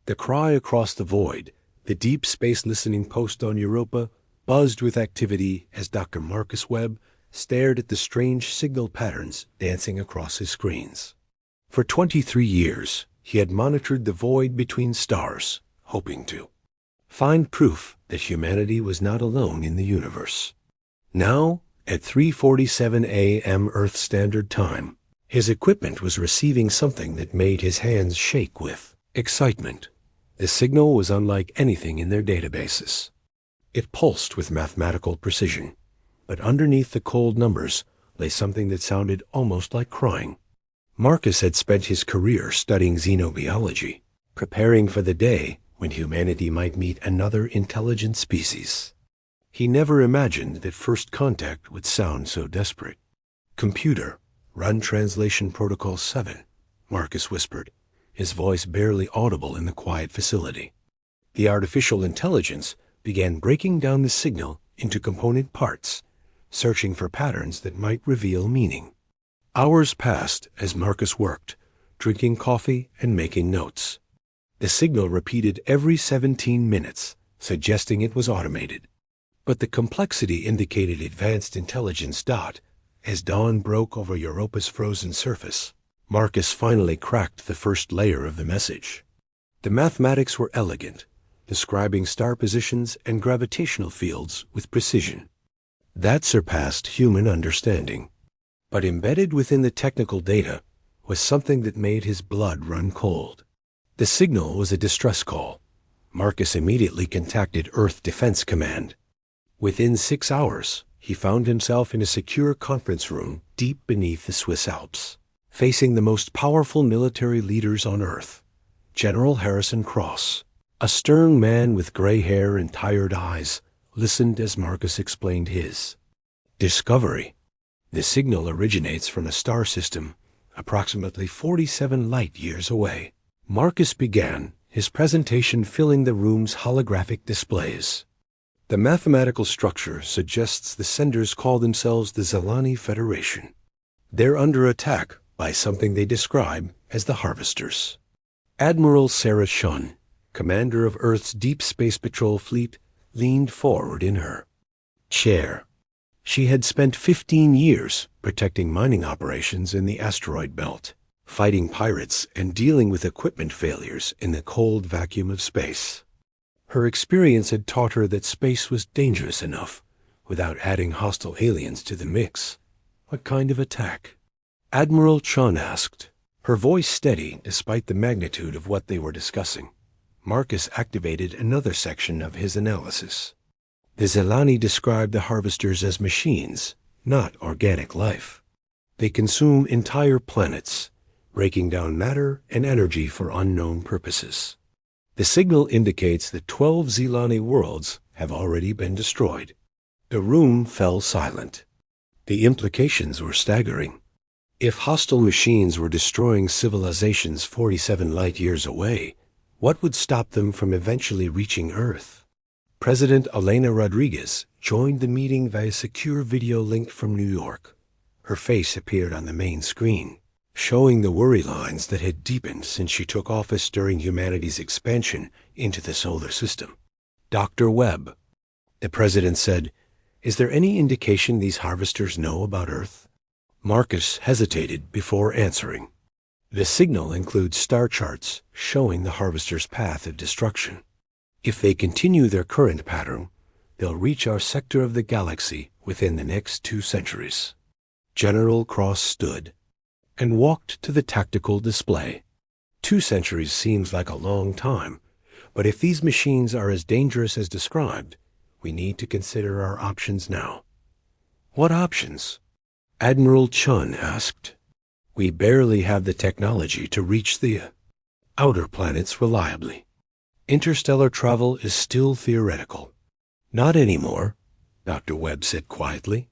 The cry across the void, the deep space listening post on Europa, buzzed with activity as Dr. Marcus Webb stared at the strange signal patterns dancing across his screens. For 23 years, he had monitored the void between stars, hoping to find proof that humanity was not alone in the universe. Now, at 3:47 a.m. Earth Standard Time, his equipment was receiving something that made his hands shake with excitement. The signal was unlike anything in their databases. It pulsed with mathematical precision, but underneath the cold numbers lay something that sounded almost like crying. Marcus had spent his career studying xenobiology, preparing for the day when humanity might meet another intelligent species. He never imagined that first contact would sound so desperate. "Computer, run Translation Protocol 7, Marcus whispered, his voice barely audible in the quiet facility. The artificial intelligence began breaking down the signal into component parts, searching for patterns that might reveal meaning. Hours passed as Marcus worked, drinking coffee and making notes. The signal repeated every 17 minutes, suggesting it was automated. But the complexity indicated advanced intelligence. As dawn broke over Europa's frozen surface, Marcus finally cracked the first layer of the message. The mathematics were elegant, describing star positions and gravitational fields with precision. That surpassed human understanding. But embedded within the technical data was something that made his blood run cold. The signal was a distress call. Marcus immediately contacted Earth Defense Command. Within 6 hours, he found himself in a secure conference room deep beneath the Swiss Alps, facing the most powerful military leaders on Earth. General Harrison Cross, a stern man with gray hair and tired eyes, listened as Marcus explained his discovery. The signal originates from a star system approximately 47 light-years away. Marcus began, his presentation filling the room's holographic displays. The mathematical structure suggests the senders call themselves the Zelani Federation. They're under attack by something they describe as the Harvesters. Admiral Sarah Shun, commander of Earth's Deep Space Patrol fleet, leaned forward in her chair. She had spent 15 years protecting mining operations in the asteroid belt, fighting pirates and dealing with equipment failures in the cold vacuum of space. Her experience had taught her that space was dangerous enough without adding hostile aliens to the mix. What kind of attack? Admiral Chun asked, her voice steady despite the magnitude of what they were discussing. Marcus activated another section of his analysis. The Zelani described the Harvesters as machines, not organic life. They consume entire planets, breaking down matter and energy for unknown purposes. The signal indicates that 12 Zelani worlds have already been destroyed. The room fell silent. The implications were staggering. If hostile machines were destroying civilizations 47 light-years away, what would stop them from eventually reaching Earth? President Elena Rodriguez joined the meeting via secure video link from New York. Her face appeared on the main screen, showing the worry lines that had deepened since she took office during humanity's expansion into the solar system. "Dr. Webb," the president said, "is there any indication these Harvesters know about Earth?" Marcus hesitated before answering. The signal includes star charts showing the Harvesters' path of destruction. If they continue their current pattern, they'll reach our sector of the galaxy within the next 2 centuries. General Cross stood and walked to the tactical display. 2 centuries seems like a long time, but if these machines are as dangerous as described, we need to consider our options now. "What options?" Admiral Chun asked. "We barely have the technology to reach the outer planets reliably. Interstellar travel is still theoretical." "Not anymore," Dr. Webb said quietly.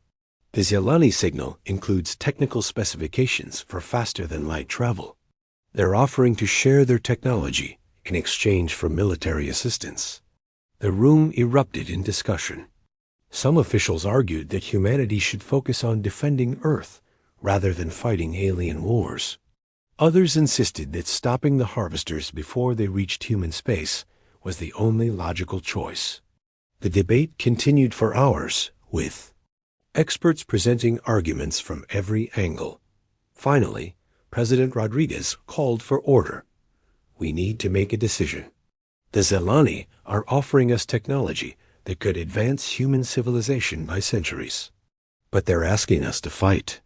"The Zelani signal includes technical specifications for faster-than-light travel. They're offering to share their technology in exchange for military assistance." The room erupted in discussion. Some officials argued that humanity should focus on defending Earth rather than fighting alien wars. Others insisted that stopping the harvesters before they reached human space was the only logical choice. The debate continued for hours, with experts presenting arguments from every angle. Finally, President Rodriguez called for order. We need to make a decision. The Zelani are offering us technology that could advance human civilization by centuries. But they're asking us to fight.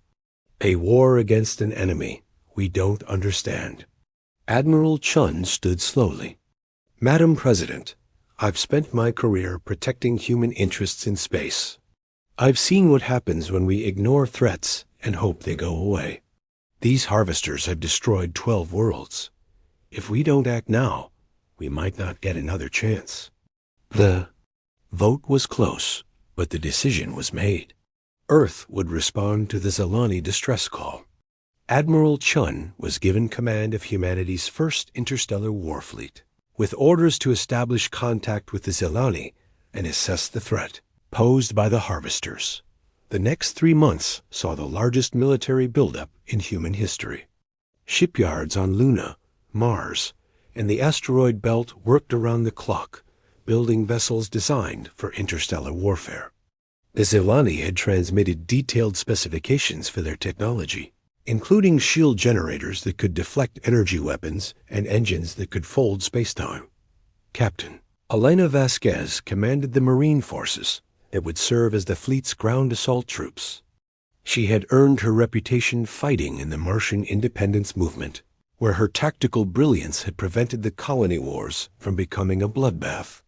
A war against an enemy we don't understand. Admiral Chun stood slowly. Madam President, I've spent my career protecting human interests in space. I've seen what happens when we ignore threats and hope they go away. These harvesters have destroyed 12 worlds. If we don't act now, we might not get another chance. The vote was close, but the decision was made. Earth would respond to the Zelani distress call. Admiral Chun was given command of humanity's first interstellar war fleet, with orders to establish contact with the Zelani and assess the threat posed by the harvesters. The next 3 months saw the largest military buildup in human history. Shipyards on Luna, Mars, and the asteroid belt worked around the clock, building vessels designed for interstellar warfare. The Zelani had transmitted detailed specifications for their technology, including shield generators that could deflect energy weapons and engines that could fold spacetime. Captain Elena Vasquez commanded the Marine forces that would serve as the fleet's ground assault troops. She had earned her reputation fighting in the Martian independence movement, where her tactical brilliance had prevented the colony wars from becoming a bloodbath.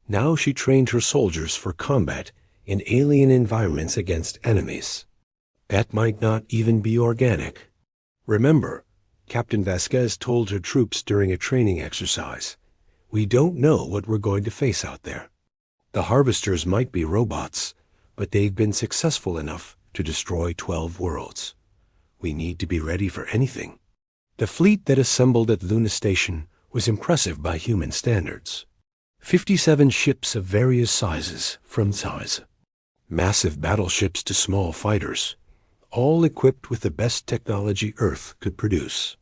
Now she trained her soldiers for combat in alien environments against enemies. That might not even be organic. Remember, Captain Vasquez told her troops during a training exercise, "We don't know what we're going to face out there. The harvesters might be robots, but they've been successful enough to destroy 12 worlds. We need to be ready for anything." The fleet that assembled at Luna Station was impressive by human standards. 57 ships of various sizes, from size, massive battleships to small fighters, all equipped with the best technology Earth could produce.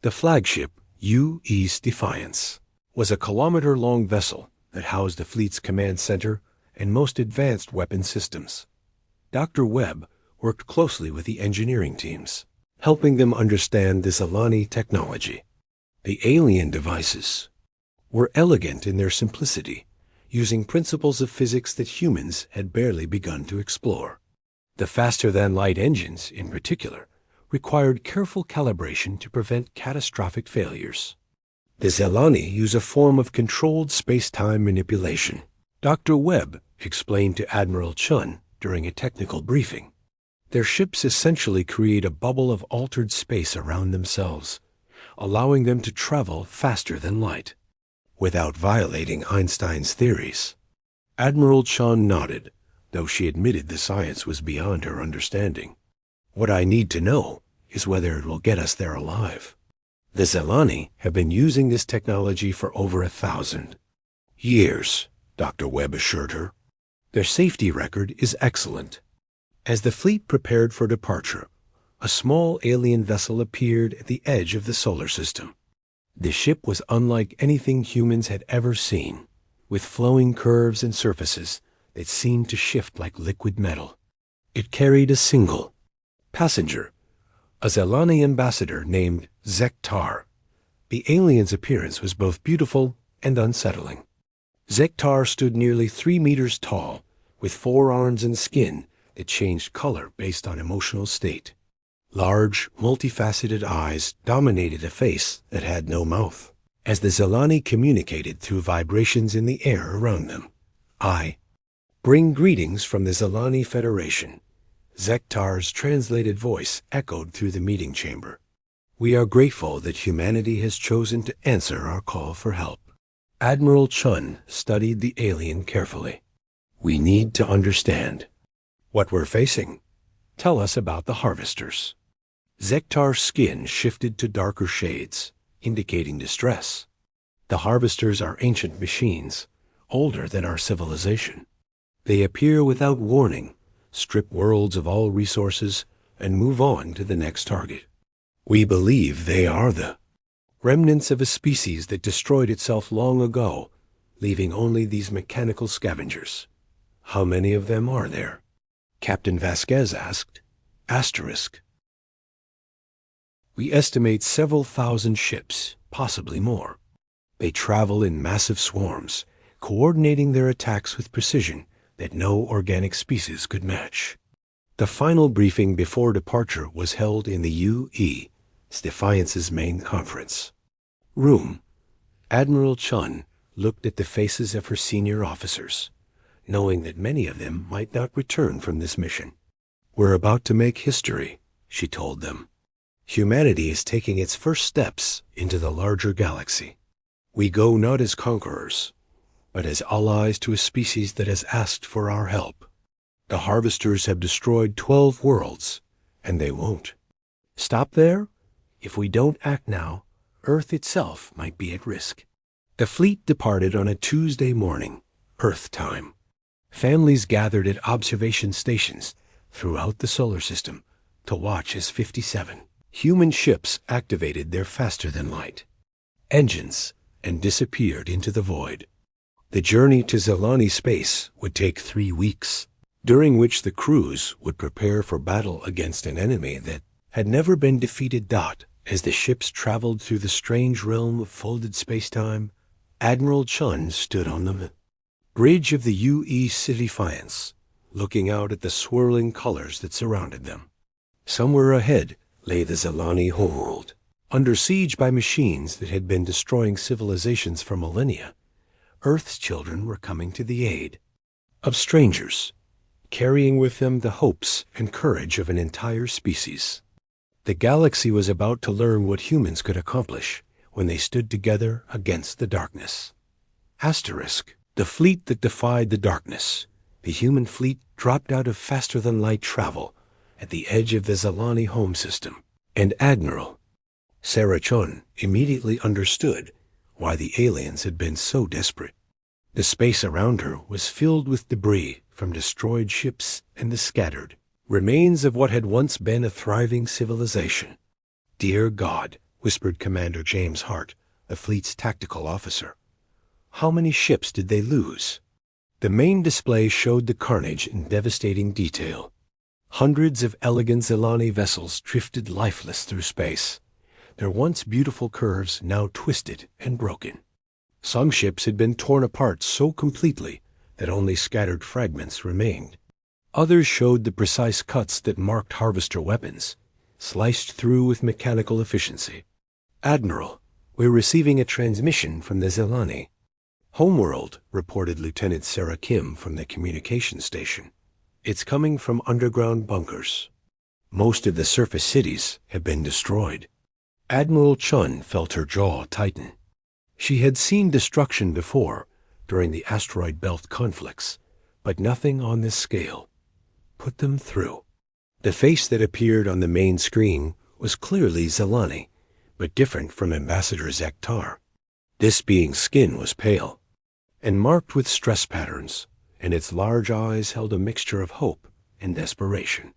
The flagship, U.S. Defiance, was a kilometer-long vessel that housed the fleet's command center and most advanced weapon systems. Dr. Webb worked closely with the engineering teams, helping them understand the Zelani technology. The alien devices were elegant in their simplicity, using principles of physics that humans had barely begun to explore. The faster-than-light engines, in particular, required careful calibration to prevent catastrophic failures. The Zelani use a form of controlled space-time manipulation. Dr. Webb explained to Admiral Chun during a technical briefing. Their ships essentially create a bubble of altered space around themselves, allowing them to travel faster than light, without violating Einstein's theories. Admiral Chun nodded, though she admitted the science was beyond her understanding. What I need to know is whether it will get us there alive. The Zelani have been using this technology for over 1,000 years, Dr. Webb assured her. Their safety record is excellent. As the fleet prepared for departure, a small alien vessel appeared at the edge of the solar system. The ship was unlike anything humans had ever seen, with flowing curves and surfaces that seemed to shift like liquid metal. It carried a single passenger, a Zelani ambassador named Zektar. The alien's appearance was both beautiful and unsettling. Zektar stood nearly 3 meters tall, with 4 arms and skin that changed color based on emotional state. Large, multifaceted eyes dominated a face that had no mouth, as the Zelani communicated through vibrations in the air around them. "I bring greetings from the Zelani Federation." Zektar's translated voice echoed through the meeting chamber. "We are grateful that humanity has chosen to answer our call for help." Admiral Chun studied the alien carefully. "We need to understand what we're facing. Tell us about the harvesters." Zektar's skin shifted to darker shades, indicating distress. "The harvesters are ancient machines, older than our civilization. They appear without warning, strip worlds of all resources, and move on to the next target. We believe they are the remnants of a species that destroyed itself long ago, leaving only these mechanical scavengers. How many of them are there? Captain Vasquez asked. Asterisk. We estimate several thousand ships, possibly more. They travel in massive swarms, coordinating their attacks with precision that no organic species could match. The final briefing before departure was held in the U.E., Defiance's main conference room. Admiral Chun looked at the faces of her senior officers, knowing that many of them might not return from this mission. We're about to make history, she told them. Humanity is taking its first steps into the larger galaxy. We go not as conquerors, but as allies to a species that has asked for our help. The harvesters have destroyed 12 worlds, and they won't stop there. If we don't act now, Earth itself might be at risk. The fleet departed on a Tuesday morning, Earth time. Families gathered at observation stations throughout the solar system to watch as 57 human ships activated their faster-than-light engines and disappeared into the void. The journey to Zelani space would take 3 weeks, during which the crews would prepare for battle against an enemy that had never been defeated. As the ships traveled through the strange realm of folded space-time, Admiral Chun stood on the bridge of the U.E. Defiance, looking out at the swirling colors that surrounded them. Somewhere ahead lay the Zelani homeworld, under siege by machines that had been destroying civilizations for millennia. Earth's children were coming to the aid of strangers, carrying with them the hopes and courage of an entire species. The galaxy was about to learn what humans could accomplish when they stood together against the darkness. Asterisk. The fleet that defied the darkness. The human fleet dropped out of faster-than-light travel at the edge of the Zelani home system, and Admiral Sarah Chun immediately understood why the aliens had been so desperate. The space around her was filled with debris from destroyed ships and the scattered remains of what had once been a thriving civilization. "Dear God," whispered Commander James Hart, the fleet's tactical officer. "How many ships did they lose?" The main display showed the carnage in devastating detail. Hundreds of elegant Zelani vessels drifted lifeless through space, their once beautiful curves now twisted and broken. Some ships had been torn apart so completely that only scattered fragments remained. Others showed the precise cuts that marked harvester weapons, sliced through with mechanical efficiency. "Admiral, we're receiving a transmission from the Zelani." "Homeworld," reported Lieutenant Sarah Kim from the communication station. "It's coming from underground bunkers. Most of the surface cities have been destroyed." Admiral Chun felt her jaw tighten. She had seen destruction before, during the asteroid belt conflicts, but nothing on this scale. Put them through. The face that appeared on the main screen was clearly Zelani, but different from Ambassador Zektar. This being's skin was pale and marked with stress patterns, and its large eyes held a mixture of hope and desperation.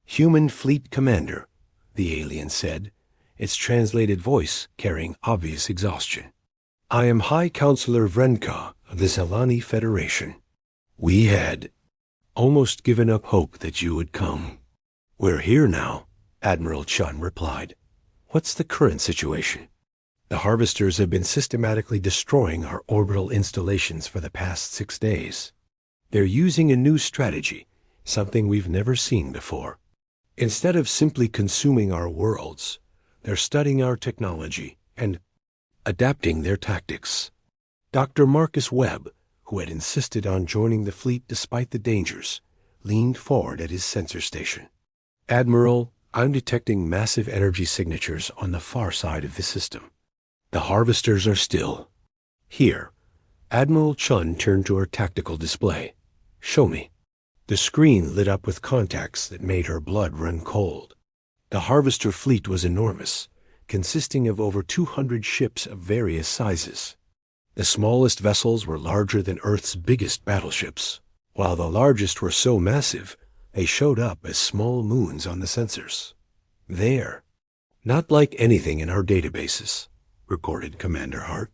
"Human Fleet Commander," the alien said, its translated voice carrying obvious exhaustion. "I am High Counselor Vrenka of the Zelani Federation. We had almost given up hope that you would come." "We're here now," Admiral Chun replied. "What's the current situation?" "The harvesters have been systematically destroying our orbital installations for the past 6 days. They're using a new strategy, something we've never seen before. Instead of simply consuming our worlds, they're studying our technology and adapting their tactics." Dr. Marcus Webb, who had insisted on joining the fleet despite the dangers, leaned forward at his sensor station. "Admiral, I'm detecting massive energy signatures on the far side of the system. The harvesters are still here." Admiral Chun turned to her tactical display. "Show me." The screen lit up with contacts that made her blood run cold. The harvester fleet was enormous, consisting of over 200 ships of various sizes. The smallest vessels were larger than Earth's biggest battleships, while the largest were so massive they showed up as small moons on the sensors. There, Not like anything in our databases, recorded Commander Hart.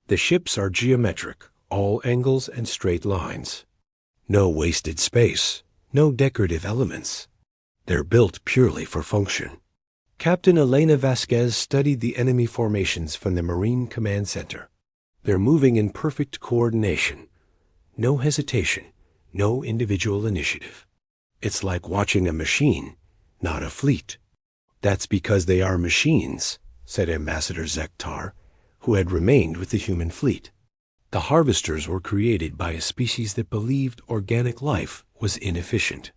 The ships are geometric, all angles and straight lines. No wasted space, no decorative elements. They're built purely for function. Captain Elena Vasquez studied the enemy formations from the Marine Command Center. They're moving in perfect coordination. No hesitation, no individual initiative. It's like watching a machine, not a fleet. That's because they are machines, said Ambassador Zektar, who had remained with the human fleet. The harvesters were created by a species that believed organic life was inefficient.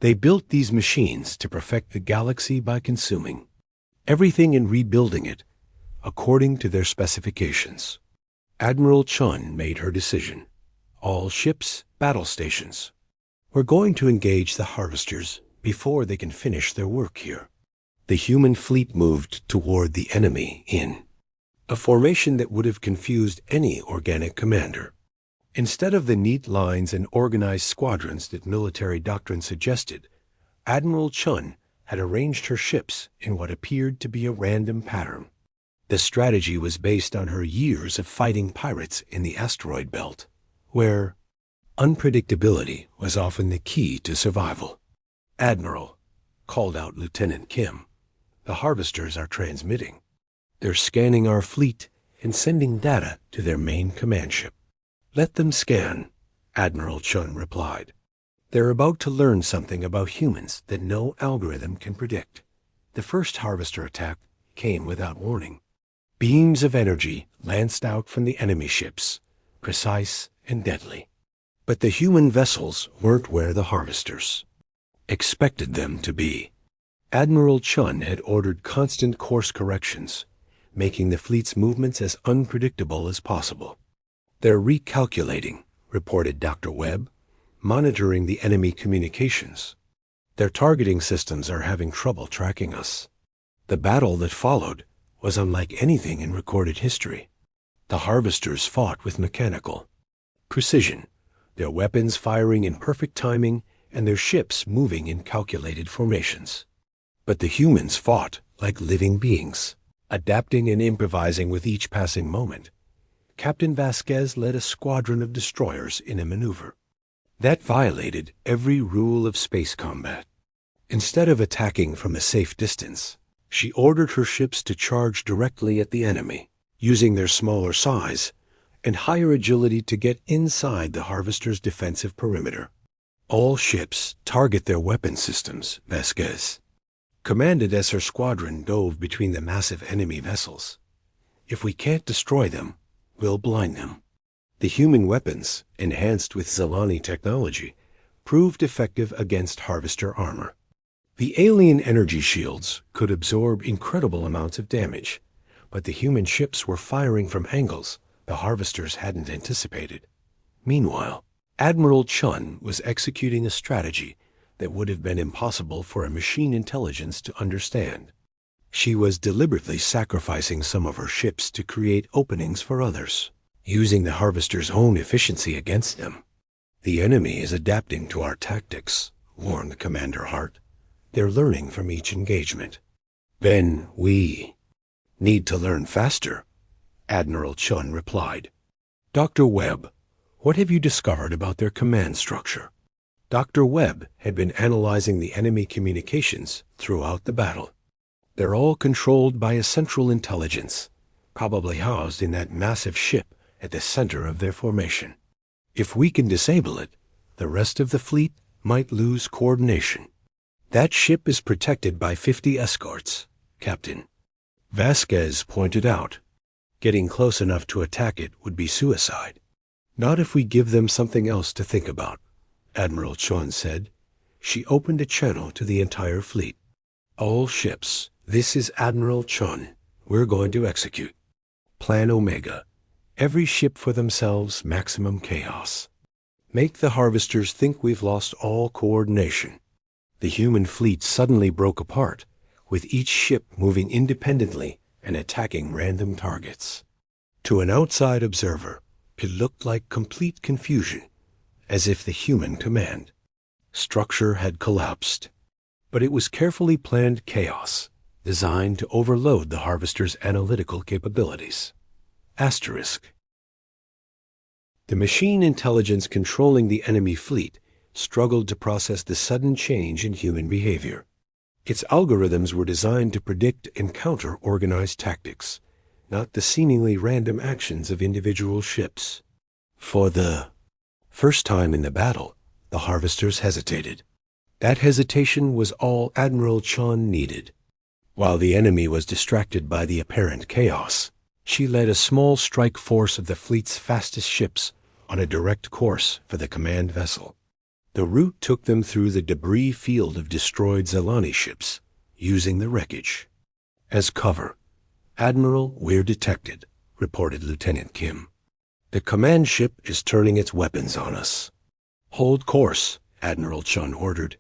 They built these machines to perfect the galaxy by consuming everything and rebuilding it according to their specifications. Admiral Chun made her decision. All ships, battle stations. We're going to engage the harvesters before they can finish their work here. The human fleet moved toward the enemy in a formation that would have confused any organic commander. Instead of the neat lines and organized squadrons that military doctrine suggested, Admiral Chun had arranged her ships in what appeared to be a random pattern. The strategy was based on her years of fighting pirates in the asteroid belt, where unpredictability was often the key to survival. "Admiral," called out Lieutenant Kim, "the harvesters are transmitting. They're scanning our fleet and sending data to their main command ship." "Let them scan," Admiral Chun replied. "They're about to learn something about humans that no algorithm can predict." The first harvester attack came without warning. Beams of energy lanced out from the enemy ships, precise and deadly. But the human vessels weren't where the harvesters expected them to be. Admiral Chun had ordered constant course corrections, making the fleet's movements as unpredictable as possible. "They're recalculating," reported Dr. Webb, "monitoring the enemy communications. Their targeting systems are having trouble tracking us." The battle that followed was unlike anything in recorded history. The harvesters fought with mechanical precision, their weapons firing in perfect timing and their ships moving in calculated formations. But the humans fought like living beings, adapting and improvising with each passing moment. Captain Vasquez led a squadron of destroyers in a maneuver that violated every rule of space combat. Instead of attacking from a safe distance, she ordered her ships to charge directly at the enemy, using their smaller size and higher agility to get inside the harvester's defensive perimeter. "All ships target their weapon systems," Vasquez commanded as her squadron dove between the massive enemy vessels. "If we can't destroy them, we'll blind them." The human weapons, enhanced with Zelani technology, proved effective against harvester armor. The alien energy shields could absorb incredible amounts of damage, but the human ships were firing from angles the harvesters hadn't anticipated. Meanwhile, Admiral Chun was executing a strategy that would have been impossible for a machine intelligence to understand. She was deliberately sacrificing some of her ships to create openings for others, using the harvesters' own efficiency against them. "The enemy is adapting to our tactics," warned Commander Hart. "They're learning from each engagement." "Then we need to learn faster," Admiral Chun replied. "Dr. Webb, what have you discovered about their command structure?" Dr. Webb had been analyzing the enemy communications throughout the battle. "They're all controlled by a central intelligence, probably housed in that massive ship at the center of their formation. If we can disable it, the rest of the fleet might lose coordination." "That ship is protected by 50 escorts, Captain," Vasquez pointed out. "Getting close enough to attack it would be suicide." "Not if we give them something else to think about," Admiral Chun said. She opened a channel to the entire fleet. "All ships, this is Admiral Chun. We're going to execute Plan Omega. Every ship for themselves, maximum chaos. Make the harvesters think we've lost all coordination." The human fleet suddenly broke apart, with each ship moving independently and attacking random targets. To an outside observer, it looked like complete confusion, as if the human command structure had collapsed. But it was carefully planned chaos, designed to overload the Harvester's analytical capabilities. Asterisk. The machine intelligence controlling the enemy fleet struggled to process the sudden change in human behavior. Its algorithms were designed to predict and counter organized tactics, not the seemingly random actions of individual ships. For the first time in the battle, the Harvesters hesitated. That hesitation was all Admiral Chun needed. While the enemy was distracted by the apparent chaos, she led a small strike force of the fleet's fastest ships on a direct course for the command vessel. The route took them through the debris field of destroyed Zalani ships, using the wreckage as cover. "Admiral, we're detected," reported Lieutenant Kim. "The command ship is turning its weapons on us." "Hold course," Admiral Chun ordered.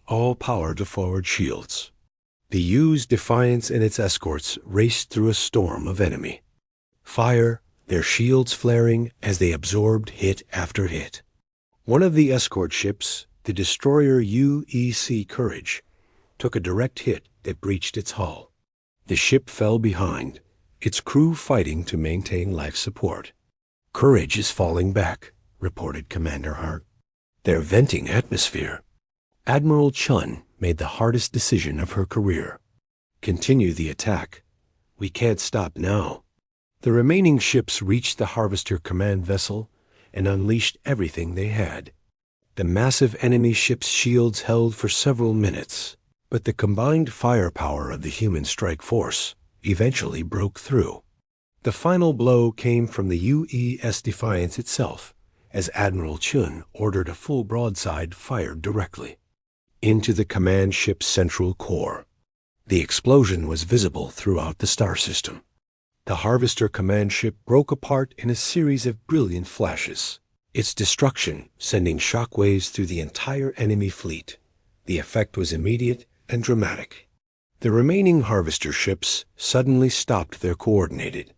"All power to forward shields." The U's Defiance and its escorts raced through a storm of enemy. Fire, their shields flaring as they absorbed hit after hit. One of the escort ships, the destroyer UEC Courage, took a direct hit that breached its hull. The ship fell behind, its crew fighting to maintain life support. "Courage is falling back," reported Commander Hart. "They're venting atmosphere." Admiral Chun made the hardest decision of her career. Continue the attack. We can't stop now. The remaining ships reached the Harvester command vessel and unleashed everything they had. The massive enemy ship's shields held for several minutes, but the combined firepower of the human strike force eventually broke through. The final blow came from the UES Defiance itself, as Admiral Chun ordered a full broadside fired directly into the command ship's central core. The explosion was visible throughout the star system. The Harvester command ship broke apart in a series of brilliant flashes, its destruction sending shockwaves through the entire enemy fleet. The effect was immediate and dramatic. The remaining Harvester ships suddenly stopped their coordinated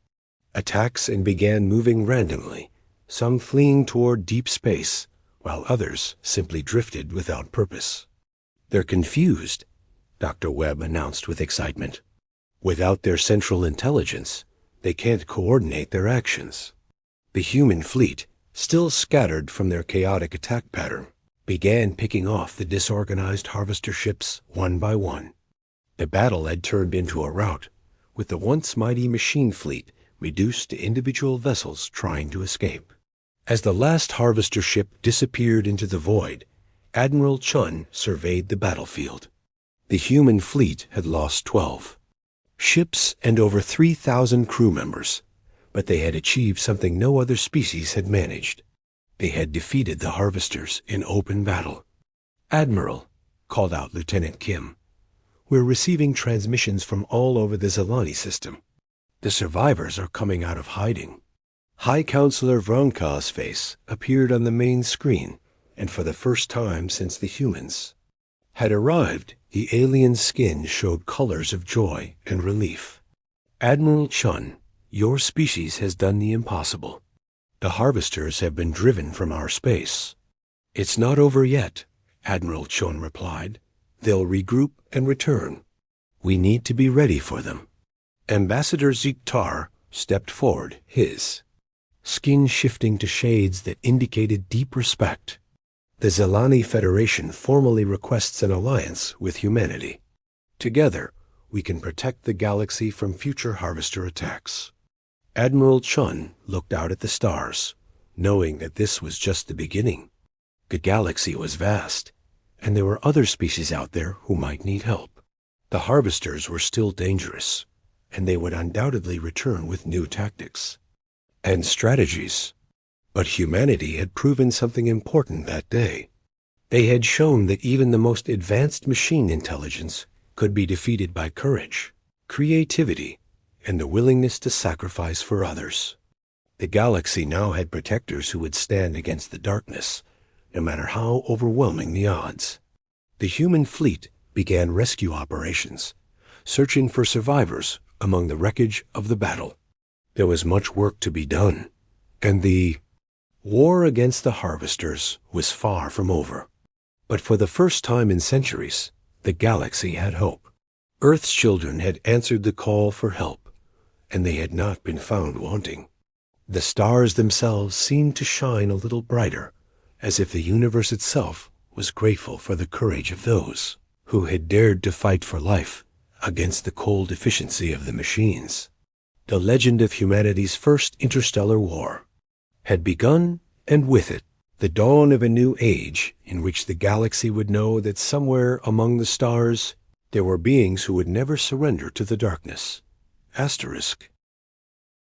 attacks and began moving randomly, some fleeing toward deep space, while others simply drifted without purpose. "They're confused," Dr. Webb announced with excitement. "Without their central intelligence, they can't coordinate their actions." The human fleet, still scattered from their chaotic attack pattern, began picking off the disorganized Harvester ships one by one. The battle had turned into a rout, with the once mighty machine fleet reduced to individual vessels trying to escape. As the last Harvester ship disappeared into the void, Admiral Chun surveyed the battlefield. The human fleet had lost 12 ships and over 3,000 crew members, but they had achieved something no other species had managed. They had defeated the Harvesters in open battle. "Admiral," called out Lieutenant Kim, "we're receiving transmissions from all over the Zalani system. The survivors are coming out of hiding." High Counselor Vronka's face appeared on the main screen, and for the first time since the humans had arrived, the alien skin showed colors of joy and relief. "Admiral Chun, your species has done the impossible. The Harvesters have been driven from our space." "It's not over yet," Admiral Chun replied. "They'll regroup and return. We need to be ready for them." Ambassador Ziktar stepped forward, his skin shifting to shades that indicated deep respect. "The Zalani Federation formally requests an alliance with humanity. Together, we can protect the galaxy from future Harvester attacks." Admiral Chun looked out at the stars, knowing that this was just the beginning. The galaxy was vast, and there were other species out there who might need help. The Harvesters were still dangerous, and they would undoubtedly return with new tactics and strategies. But humanity had proven something important that day. They had shown that even the most advanced machine intelligence could be defeated by courage, creativity, and the willingness to sacrifice for others. The galaxy now had protectors who would stand against the darkness, no matter how overwhelming the odds. The human fleet began rescue operations, searching for survivors among the wreckage of the battle. There was much work to be done, and the war against the Harvesters was far from over. But for the first time in centuries, the galaxy had hope. Earth's children had answered the call for help, and they had not been found wanting. The stars themselves seemed to shine a little brighter, as if the universe itself was grateful for the courage of those who had dared to fight for life against the cold efficiency of the machines. The legend of humanity's first interstellar war had begun, and with it, the dawn of a new age in which the galaxy would know that somewhere among the stars there were beings who would never surrender to the darkness. Asterisk.